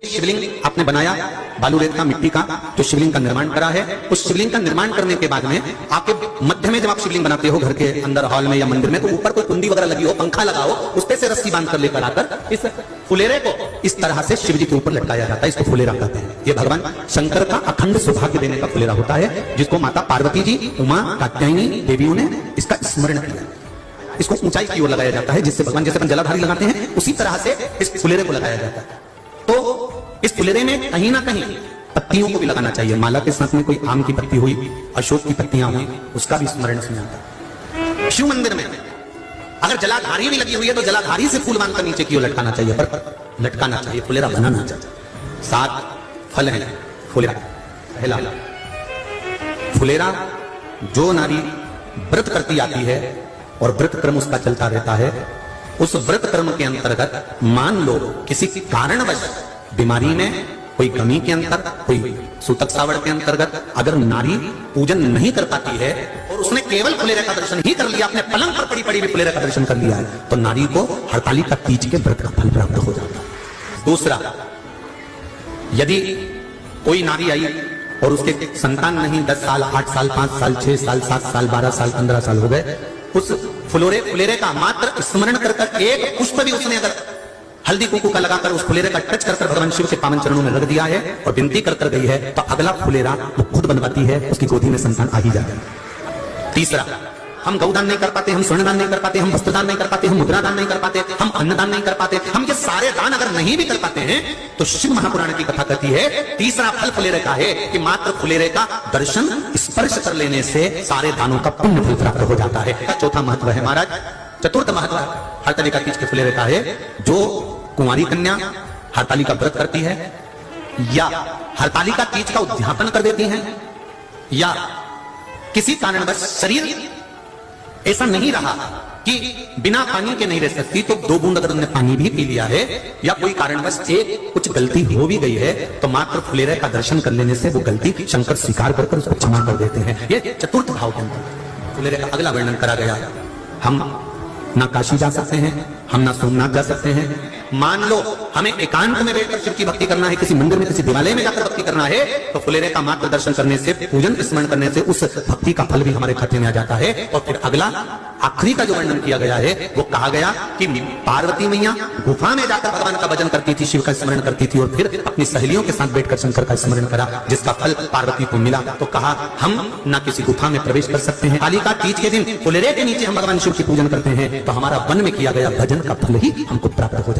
शिवलिंग आपने बनाया बालू रेत का मिट्टी का, जो शिवलिंग का निर्माण करा है, उस शिवलिंग का निर्माण करने के बाद में आपके मध्य में जब आप शिवलिंग बनाते हो घर के अंदर हॉल में या मंदिर में, तो ऊपर कोई कुंडी वगैरह लगी हो, पंखा लगा हो, उस पे से रस्सी बांध कर लेकर आकर इस फुलेरे को इस तरह से शिव जी के ऊपर लटकाया जाता है। इसको फुलेरा कहते हैं। ये भगवान शंकर का अखंड सौभाग्य देने का फुलेरा होता है, जिसको माता पार्वती जी, उमा, कात्यायनी देवियों ने इसका स्मरण किया। इसको ऊंचाई की ओर लगाया जाता है, जिससे भगवान जैसे अपन जलाधारी लगाते हैं उसी तरह से इस फुलेरे को लगाया जाता है। तो इस फुलेरे में कहीं ना कहीं पत्तियों को भी लगाना चाहिए। माला के साथ में कोई आम की पत्ती हुई, अशोक की पत्तियां हुई, उसका भी स्मरण इसमें आता है। शिव मंदिर में अगर जलाधारी भी लगी हुई है तो जलाधारी से फूल बांधकर नीचे की ओर लटकाना चाहिए, पर लटकाना चाहिए, फुलेरा बनाना चाहिए। 7 फल हैं फुलेरा। पहला फुलेरा, जो नारी व्रत करती आती है और व्रत क्रम उसका चलता रहता है, उस व्रत कर्म के अंतर्गत मान लो किसी कारणवश बीमारी में, कोई कमी के अंतर, कोई सूतक सावड़ के अंतर्गत अगर नारी पूजन नहीं कर पाती है और उसने केवल फुलेरे का दर्शन ही कर लिया, अपने पलंग पर पड़ी पड़ी भी फुलेरे का दर्शन कर लिया है, तो नारी को हरतालिका तीज के व्रत का फल प्राप्त हो जाता है। दूसरा, यदि कोई नारी आई और उसके संतान नहीं, 10 साल, 8 साल, 5 साल, 6 साल, 7 साल, 12 साल, 15 साल हो गए, उस फुलेरे का मात्र स्मरण कर एक पुष्प भी उसने अगर हल्दी कुकू का लगाकर उस फुलेरे का टच कर भगवान शिव के पावन चरणों में रख दिया है और विनती कर गई है, तो अगला फुलेरा वो खुद बनवाती है, उसकी गोदी में संतान आ ही जाता है। तीसरा, हम गौदान नहीं कर पाते, हम स्वर्णदान नहीं कर पाते, हम वस्त्रदान नहीं कर पाते, हम मुद्रादान नहीं कर पाते, हम अन्नदान नहीं कर पाते, हम ये सारे दान अगर नहीं भी कर पाते हैं, तो शिव महापुराण की कथा कहती है तीसरा फल फुलेरे का है कि मात्र फुलेरे का दर्शन स्पर्श कर लेने से सारे दानों का पुण्य फल प्राप्त हो जाता है। चौथा महत्व है महाराज, चतुर्थ महत्व हरतालिका तीज के फुलेरे का है। जो कुंवारी कन्या हरतालिका व्रत करती है या हरतालिका तीज का उद्यापन कर देती है, या किसी कारणवश शरीर ऐसा नहीं रहा कि बिना पानी के नहीं रह सकती, तो 2 बूंद अगर उन्होंने पानी भी पी लिया है या कोई कारणवश कुछ गलती हो भी गई है, तो मात्र फुलेरे का दर्शन कर लेने से वो गलती शंकर स्वीकार कर उसको क्षमा कर देते हैं। ये चतुर्थ भाव के अंदर फुलेरे का अगला वर्णन करा गया। हम ना काशी जा सकते हैं, हम ना सोमनाथ जा सकते हैं। मान लो हमें एकांत में बैठकर शिव की भक्ति करना है, किसी मंदिर में, किसी देवालय में जाकर भक्ति करना है, तो फुलेरे का मात्र दर्शन करने से, पूजन स्मरण करने से उस भक्ति का फल भी हमारे खाते में आ जाता है। और फिर अगला आखिरी का जो वर्णन किया गया है वो कहा गया कि पार्वती मैया गुफा में जाकर भगवान का भजन करती थी, शिव का स्मरण करती थी और फिर अपनी सहेलियों के साथ बैठकर शंकर का स्मरण करा, जिसका फल पार्वती को मिला। तो कहा हम ना किसी गुफा में प्रवेश कर सकते हैं, हरतालिका तीज के दिन फुलेरे के नीचे हम भगवान शिव की पूजन करते हैं, तो हमारा वन में किया गया भजन का फल ही हमको प्राप्त हो जाता है।